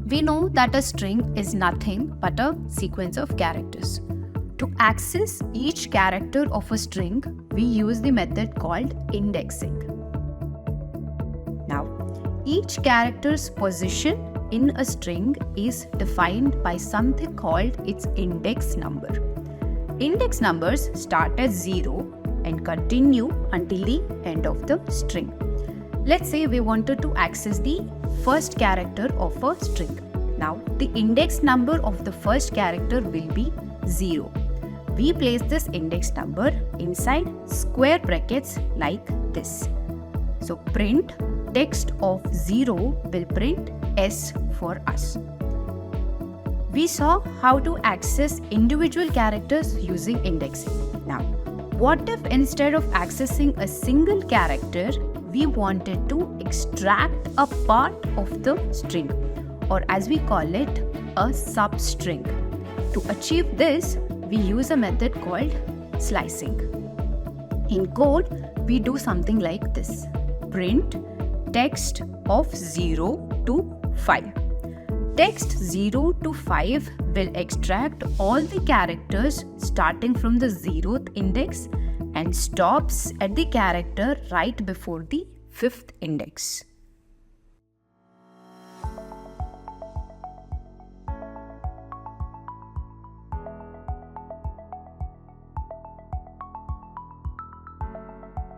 We know that a string is nothing but a sequence of characters. To access each character of a string, we use the method called indexing. Now, each character's position in a string is defined by something called its index number. Index numbers start at 0 and continue until the end of the string. Let's say we wanted to access the first character of a string. Now, the index number of the first character will be 0. We place this index number inside square brackets like this. So, print text of 0 will print S for us. We saw how to access individual characters using indexing. Now, what if instead of accessing a single character, we wanted to extract a part of the string, or as we call it, a substring? To achieve this, we use a method called slicing. In code, we do something like this. Print text of 0 to 5. Text 0 to 5 will extract all the characters starting from the 0th index and stops at the character right before the 5th index.